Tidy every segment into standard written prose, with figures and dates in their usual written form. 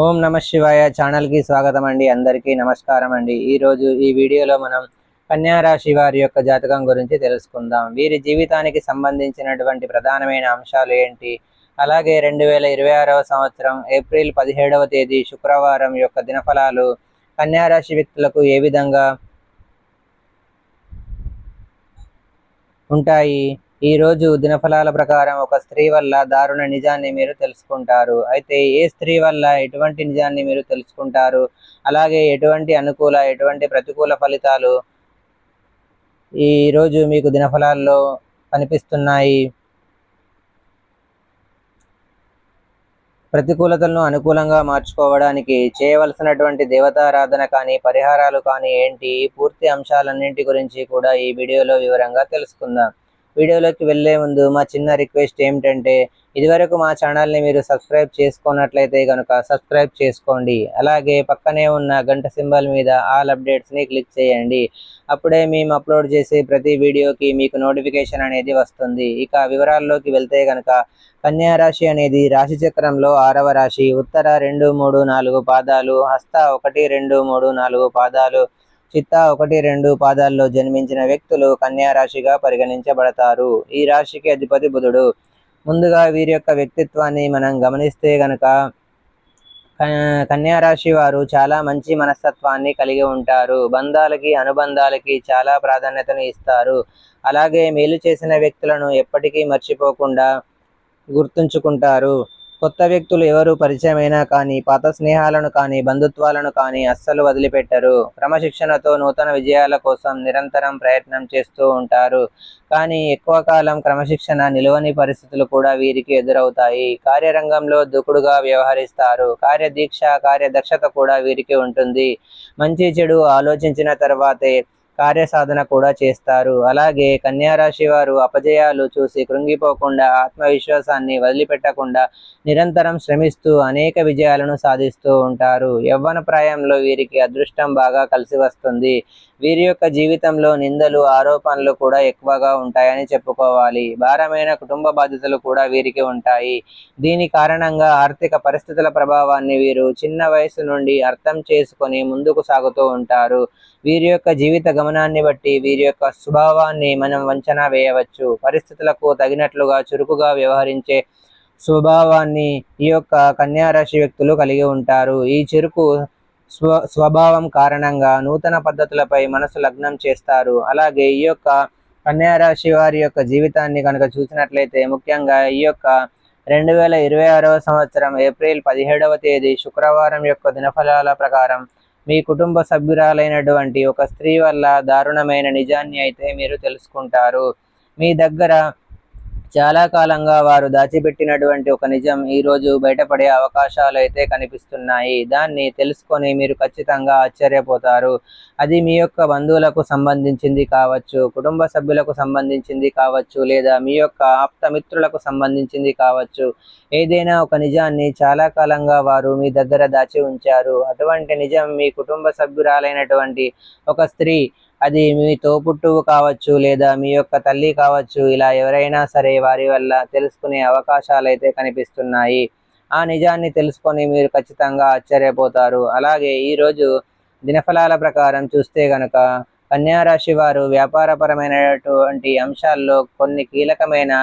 ఓం నమ శివాయ ఛానల్ కి స్వాగతం అండి. అందరికీ నమస్కారం అండి. ఈరోజు ఈ వీడియోలో మనం కన్యా రాశి వారి యొక్క జాతకం గురించి తెలుసుకుందాం. వీరి జీవితానికి సంబంధించినటువంటి ప్రధానమైన అంశాలు ఏంటి, అలాగే 2026వ సంవత్సరం ఏప్రిల్ 17వ తేదీ శుక్రవారం యొక్క దినఫలాలు కన్యా రాశి వ్యక్తులకు ఏ విధంగా ఉంటాయి. ఈ రోజు దినఫలాల ప్రకారం ఒక స్త్రీ వల్ల దారుణ నిజాన్ని మీరు తెలుసుకుంటారు. అయితే ఏ స్త్రీ వల్ల ఎటువంటి నిజాన్ని మీరు తెలుసుకుంటారు, అలాగే ఎటువంటి అనుకూల ఎటువంటి ప్రతికూల ఫలితాలు ఈ రోజు మీకు దినఫలాల్లో కనిపిస్తున్నాయి. ప్రతికూలతలను అనుకూలంగా మార్చుకోవడానికి చేయవలసినటువంటి దేవతారాధన కానీ పరిహారాలు కానీ ఏంటి, ఈ పూర్తి అంశాలన్నింటి గురించి కూడా ఈ వీడియోలో వివరంగా తెలుసుకుందాం. వీడియోలోకి వెళ్ళే ముందు మా చిన్న రిక్వెస్ట్ ఏమిటంటే, ఇదివరకు మా ఛానల్ని మీరు సబ్స్క్రైబ్ చేసుకున్నట్లయితే కనుక సబ్స్క్రైబ్ చేసుకోండి. అలాగే పక్కనే ఉన్న గంట సింబల్ మీద ఆల్ అప్డేట్స్ని క్లిక్ చేయండి. అప్పుడే మేము అప్లోడ్ చేసే ప్రతి వీడియోకి మీకు నోటిఫికేషన్ అనేది వస్తుంది. ఇక వివరాల్లోకి వెళ్తే కనుక కన్యా రాశి అనేది రాశి చక్రంలో 6వ రాశి. ఉత్తర 2, 3, 4 పాదాలు, హస్త 1, 2, 3, 4 పాదాలు, చిత్త 1, 2 పాదాల్లో జన్మించిన వ్యక్తులు కన్యా రాశిగా పరిగణించబడతారు. ఈ రాశికి అధిపతి బుధుడు. ముందుగా వీరి యొక్క వ్యక్తిత్వాన్ని మనం గమనిస్తే గనక కన్యా రాశి వారు చాలా మంచి మనస్తత్వాన్ని కలిగి ఉంటారు. బంధాలకి అనుబంధాలకి చాలా ప్రాధాన్యతను ఇస్తారు. అలాగే మేలు చేసిన వ్యక్తులను ఎప్పటికీ మర్చిపోకుండా గుర్తుంచుకుంటారు. కొత్త వ్యక్తులు ఎవరు పరిచయమైనా కానీ పాత స్నేహాలను కానీ బంధుత్వాలను కానీ అస్సలు వదిలిపెట్టరు. క్రమశిక్షణతో నూతన విజయాల కోసం నిరంతరం ప్రయత్నం చేస్తూ ఉంటారు. కానీ ఎక్కువ కాలం క్రమశిక్షణ నిలవని పరిస్థితులు కూడా వీరికి ఎదురవుతాయి. కార్యరంగంలో దూకుడుగా వ్యవహరిస్తారు. కార్యదీక్ష కార్యదక్షత కూడా వీరికి ఉంటుంది. మంచి చెడు ఆలోచించిన తర్వాతే కార్యసాధన కూడా చేస్తారు. అలాగే కన్యా రాశి వారు అపజయాలు చూసి కృంగిపోకుండా ఆత్మవిశ్వాసాన్ని వదిలిపెట్టకుండా నిరంతరం శ్రమిస్తూ అనేక విజయాలను సాధిస్తూ ఉంటారు. యవ్వన ప్రాయంలో వీరికి అదృష్టం బాగా కలిసి వస్తుంది. వీరి యొక్క జీవితంలో నిందలు ఆరోపణలు కూడా ఎక్కువగా ఉంటాయని చెప్పుకోవాలి. భారమైన కుటుంబ బాధ్యతలు కూడా వీరికి ఉంటాయి. దీని కారణంగా ఆర్థిక పరిస్థితుల ప్రభావాన్ని వీరు చిన్న వయసు నుండి అర్థం చేసుకొని ముందుకు సాగుతూ ఉంటారు. వీరి యొక్క జీవిత గమనాన్ని బట్టి వీరి యొక్క స్వభావాన్ని మనం అంచనా వేయవచ్చు. పరిస్థితులకు తగినట్లుగా చురుకుగా వ్యవహరించే స్వభావాన్ని ఈ యొక్క కన్యా రాశి వ్యక్తులు కలిగి ఉంటారు. ఈ చురుకు స్వభావం కారణంగా నూతన పద్ధతులపై మనసు లగ్నం చేస్తారు. అలాగే ఈ యొక్క కన్యా రాశి వారి యొక్క జీవితాన్ని కనుక చూసినట్లయితే ముఖ్యంగా ఈ యొక్క 2026వ సంవత్సరం ఏప్రిల్ 17వ తేదీ శుక్రవారం యొక్క దినఫలాల ప్రకారం మీ కుటుంబ సభ్యురాలైనటువంటి ఒక స్త్రీ వల్ల దారుణమైన నిజాన్ని అయితే మీరు తెలుసుకుంటారు. మీ దగ్గర చాలా కాలంగా వారు దాచిపెట్టినటువంటి ఒక నిజం ఈరోజు బయటపడే అవకాశాలు అయితే కనిపిస్తున్నాయి. దాన్ని తెలుసుకొని మీరు ఖచ్చితంగా ఆశ్చర్యపోతారు. అది మీ యొక్క బంధువులకు సంబంధించింది కావచ్చు, కుటుంబ సభ్యులకు సంబంధించింది కావచ్చు, లేదా మీ యొక్క ఆప్తమిత్రులకు సంబంధించింది కావచ్చు. ఏదైనా ఒక నిజాన్ని చాలా కాలంగా వారు మీ దగ్గర దాచి ఉంచారు. అటువంటి నిజం మీ కుటుంబ సభ్యురాలైనటువంటి ఒక స్త్రీ, అది మీ తోబుట్టువు కావచ్చు, లేదా మీ యొక్క తల్లి కావచ్చు, ఇలా ఎవరైనా సరే వారి వల్ల తెలుసుకునే అవకాశాలు అయితే కనిపిస్తున్నాయి. ఆ నిజాన్ని తెలుసుకొని మీరు ఖచ్చితంగా ఆశ్చర్యపోతారు. అలాగే ఈరోజు దినఫలాల ప్రకారం చూస్తే గనక కన్యా రాశి వారు వ్యాపారపరమైనటువంటి అంశాల్లో కొన్ని కీలకమైన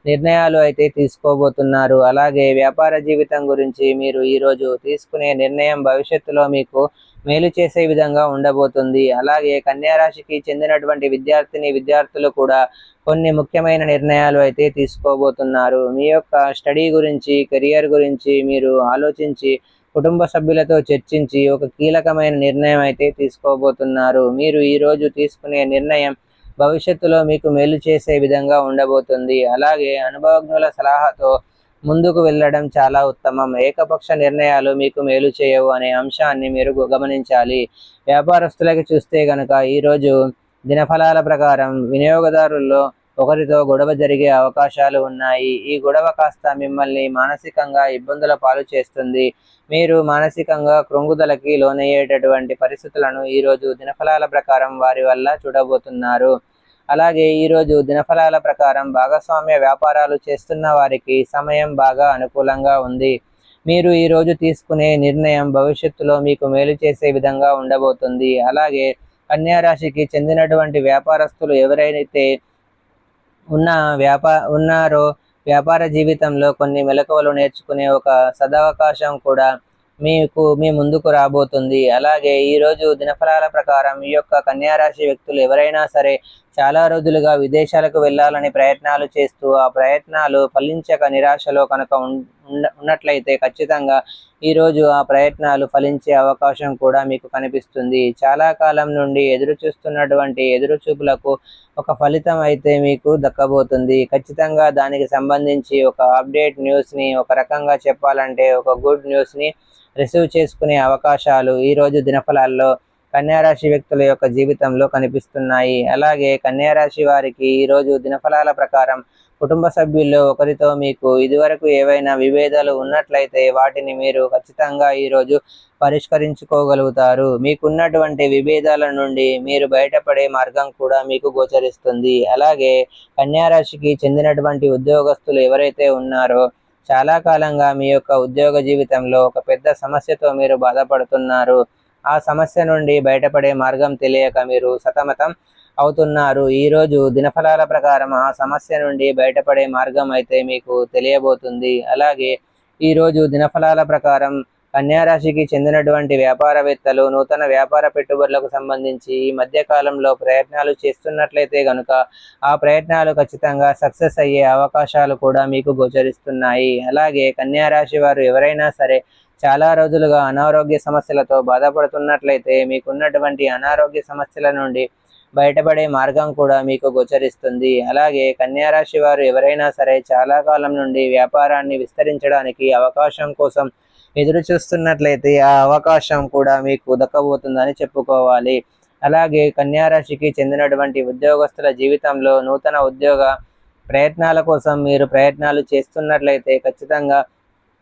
నిర్ణయాలు అయితే తీసుకోబోతున్నారు. అలాగే వ్యాపార జీవితం గురించి మీరు ఈరోజు తీసుకునే నిర్ణయం భవిష్యత్తులో మీకు మేలు చేసే విధంగా ఉండబోతుంది. అలాగే కన్యా రాశికి చెందినటువంటి విద్యార్థులు కూడా కొన్ని ముఖ్యమైన నిర్ణయాలు అయితే తీసుకోబోతున్నారు. మీ యొక్క స్టడీ గురించి, కెరియర్ గురించి మీరు ఆలోచించి కుటుంబ సభ్యులతో చర్చించి ఒక కీలకమైన నిర్ణయం అయితే తీసుకోబోతున్నారు. మీరు ఈరోజు తీసుకునే నిర్ణయం భవిష్యత్తులో మీకు మేలు చేసే విధంగా ఉండబోతుంది. అలాగే అనుభవజ్ఞుల సలహాతో ముందుకు వెళ్ళడం చాలా ఉత్తమం. ఏకపక్ష నిర్ణయాలు మీకు మేలు చేయవు అనే అంశాన్ని మీరు గమనించాలి. వ్యాపారస్తులకి చూస్తే గనక ఈరోజు దినఫలాల ప్రకారం వినియోగదారుల్లో ఒకరితో గొడవ జరిగే అవకాశాలు ఉన్నాయి. ఈ గొడవ కాస్త మిమ్మల్ని మానసికంగా ఇబ్బందుల పాలు చేస్తుంది. మీరు మానసికంగా కృంగుదలకి లోనయ్యేటటువంటి పరిస్థితులను ఈరోజు దినఫలాల ప్రకారం వారి వల్ల చూడబోతున్నారు. అలాగే ఈరోజు దినఫలాల ప్రకారం భాగస్వామ్య వ్యాపారాలు చేస్తున్న వారికి సమయం బాగా అనుకూలంగా ఉంది. మీరు ఈరోజు తీసుకునే నిర్ణయం భవిష్యత్తులో మీకు మేలు చేసే విధంగా ఉండబోతుంది. అలాగే కన్యా రాశికి చెందినటువంటి వ్యాపారస్తులు ఎవరైతే ఉన్నారో వ్యాపార జీవితంలో కొన్ని మెలకువలు నేర్చుకునే ఒక సదవకాశం కూడా మీ ముందుకు రాబోతుంది. అలాగే ఈరోజు దినఫలాల ప్రకారం ఈ యొక్క కన్యా రాశి వ్యక్తులు ఎవరైనా సరే చాలా రోజులుగా విదేశాలకు వెళ్ళాలని ప్రయత్నాలు చేస్తూ ఆ ప్రయత్నాలు ఫలించక నిరాశలో కనుక ఉన్నట్లయితే ఖచ్చితంగా ఈరోజు ఆ ప్రయత్నాలు ఫలించే అవకాశం కూడా మీకు కనిపిస్తుంది. చాలా కాలం నుండి ఎదురు చూస్తున్నటువంటి ఎదురుచూపులకు ఒక ఫలితం అయితే మీకు దక్కబోతుంది. ఖచ్చితంగా దానికి సంబంధించి ఒక అప్డేట్ న్యూస్ని, ఒక రకంగా చెప్పాలంటే ఒక గుడ్ న్యూస్ని రిసీవ్ చేసుకునే అవకాశాలు ఈరోజు దినఫలాల్లో కన్యారాశి వ్యక్తుల యొక్క జీవితంలో కనిపిస్తున్నాయి. అలాగే కన్యారాశి వారికి ఈరోజు దినఫలాల ప్రకారం కుటుంబ సభ్యుల్లో ఒకరితో మీకు ఇదివరకు ఏవైనా విభేదాలు ఉన్నట్లయితే వాటిని మీరు ఖచ్చితంగా ఈరోజు పరిష్కరించుకోగలుగుతారు. మీకున్నటువంటి విభేదాల నుండి మీరు బయటపడే మార్గం కూడా మీకు గోచరిస్తుంది. అలాగే కన్యారాశికి చెందినటువంటి ఉద్యోగస్తులు ఎవరైతే ఉన్నారో చాలా కాలంగా మీ యొక్క ఉద్యోగ జీవితంలో ఒక పెద్ద సమస్యతో మీరు బాధపడుతున్నారు. ఆ సమస్య నుండి బయటపడే మార్గం తెలియక మీరు సతమతం అవుతున్నారు. ఈరోజు దినఫలాల ప్రకారం ఆ సమస్య నుండి బయటపడే మార్గం అయితే మీకు తెలియబోతుంది. అలాగే ఈరోజు దినఫలాల ప్రకారం కన్యారాశికి చెందినటువంటి వ్యాపారవేత్తలు నూతన వ్యాపార పెట్టుబడులకు సంబంధించి ఈ మధ్య కాలంలో ప్రయత్నాలు చేస్తున్నట్లయితే కనుక ఆ ప్రయత్నాలు ఖచ్చితంగా సక్సెస్ అయ్యే అవకాశాలు కూడా మీకు గోచరిస్తున్నాయి. అలాగే కన్యారాశి వారు ఎవరైనా సరే చాలా రోజులుగా అనారోగ్య సమస్యలతో బాధపడుతున్నట్లయితే మీకున్నటువంటి అనారోగ్య సమస్యల నుండి బయటపడే మార్గం కూడా మీకు గోచరిస్తుంది. అలాగే కన్యారాశి వారు ఎవరైనా సరే చాలా కాలం నుండి వ్యాపారాన్ని విస్తరించడానికి అవకాశం కోసం ఎదురు చూస్తున్నట్లయితే ఆ అవకాశం కూడా మీకు దక్కబోతుందని చెప్పుకోవాలి. అలాగే కన్యారాశికి చెందినటువంటి ఉద్యోగస్తుల జీవితంలో నూతన ఉద్యోగ ప్రయత్నాల కోసం మీరు ప్రయత్నాలు చేస్తున్నట్లయితే ఖచ్చితంగా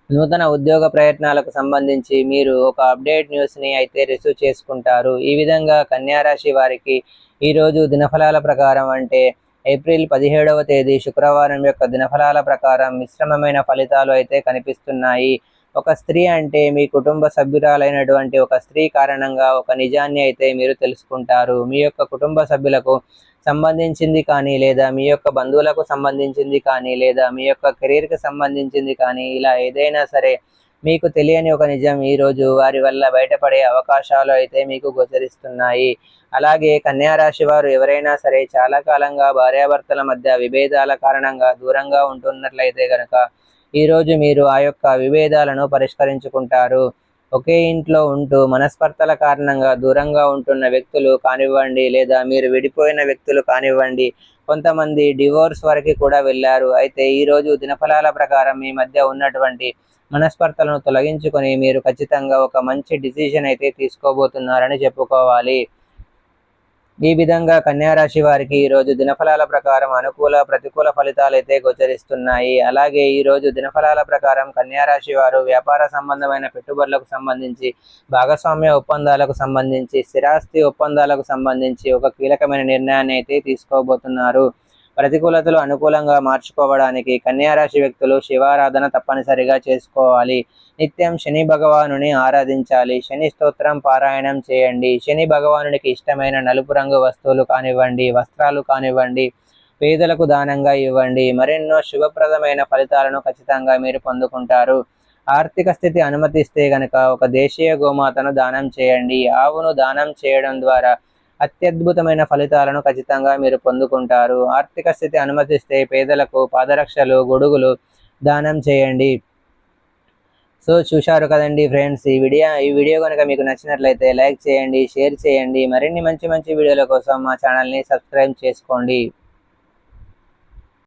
నూతన ఉద్యోగ ప్రయత్నాలకు సంబంధించి మీరు ఒక అప్డేట్ న్యూస్ని అయితే రిసీవ్ చేసుకుంటారు. ఈ విధంగా కన్యారాశి వారికి ఈరోజు దినఫలాల ప్రకారం అంటే ఏప్రిల్ 17వ తేదీ శుక్రవారం యొక్క దినఫలాల ప్రకారం మిశ్రమమైన ఫలితాలు అయితే కనిపిస్తున్నాయి. ఒక స్త్రీ అంటే మీ కుటుంబ సభ్యురాలైనటువంటి ఒక స్త్రీ కారణంగా ఒక నిజాన్ని అయితే మీరు తెలుసుకుంటారు. మీ యొక్క కుటుంబ సభ్యులకు సంబంధించింది కానీ లేదా మీ యొక్క బంధువులకు సంబంధించింది కానీ లేదా మీ యొక్క కెరీర్కి సంబంధించింది కానీ ఇలా ఏదైనా సరే మీకు తెలియని ఒక నిజం ఈరోజు వారి వల్ల బయటపడే అవకాశాలు అయితే మీకు గోచరిస్తున్నాయి. అలాగే కన్యారాశి వారు ఎవరైనా సరే చాలా కాలంగా భార్యాభర్తల మధ్య విభేదాల కారణంగా దూరంగా ఉంటున్నట్లయితే కనుక ఈరోజు మీరు ఆ యొక్క విభేదాలను పరిష్కరించుకుంటారు. ఒకే ఇంట్లో ఉంటూ మనస్పర్ధల కారణంగా దూరంగా ఉంటున్న వ్యక్తులు కానివ్వండి లేదా మీరు విడిపోయిన వ్యక్తులు కానివ్వండి, కొంతమంది డివోర్స్ వరకు కూడా వెళ్ళారు. అయితే ఈరోజు దినఫలాల ప్రకారం మీ మధ్య ఉన్నటువంటి మనస్పర్ధలను తొలగించుకొని మీరు ఖచ్చితంగా ఒక మంచి డిసిజన్ అయితే తీసుకోబోతున్నారని చెప్పుకోవాలి. ఈ విధంగా కన్యారాశి వారికి ఈరోజు దినఫలాల ప్రకారం అనుకూల ప్రతికూల ఫలితాలు అయితే గోచరిస్తున్నాయి. అలాగే ఈరోజు దినఫలాల ప్రకారం కన్యారాశి వారు వ్యాపార సంబంధమైన పెట్టుబడులకు సంబంధించి, భాగస్వామ్య ఒప్పందాలకు సంబంధించి, స్థిరాస్తి ఒప్పందాలకు సంబంధించి ఒక కీలకమైన నిర్ణయాన్ని అయితే తీసుకోబోతున్నారు. ప్రతికూలతలు అనుకూలంగా మార్చుకోవడానికి కన్యారాశి వ్యక్తులు శివారాధన తప్పనిసరిగా చేసుకోవాలి. నిత్యం శని భగవానుని ఆరాధించాలి. శని స్తోత్రం పారాయణం చేయండి. శని భగవానునికి ఇష్టమైన నలుపు రంగు వస్తువులు కానివ్వండి, వస్త్రాలు కానివ్వండి, పేదలకు దానంగా ఇవ్వండి. మరెన్నో శుభప్రదమైన ఫలితాలను ఖచ్చితంగా మీరు పొందుకుంటారు. ఆర్థిక స్థితి అనుమతిస్తే గనక ఒక దేశీయ గోమాతను దానం చేయండి. ఆవును దానం చేయడం ద్వారా అత్యద్భుతమైన ఫలితాలను ఖచ్చితంగా మీరు పొందుకుంటారు. ఆర్థిక స్థితి అనుమతిస్తే పేదలకు పాదరక్షలు, గొడుగులు దానం చేయండి. సో చూశారు కదండి ఫ్రెండ్స్, ఈ వీడియో కనుక మీకు నచ్చినట్లయితే లైక్ చేయండి, షేర్ చేయండి. మరిన్ని మంచి వీడియోల కోసం మా ఛానల్ని సబ్స్క్రైబ్ చేసుకోండి.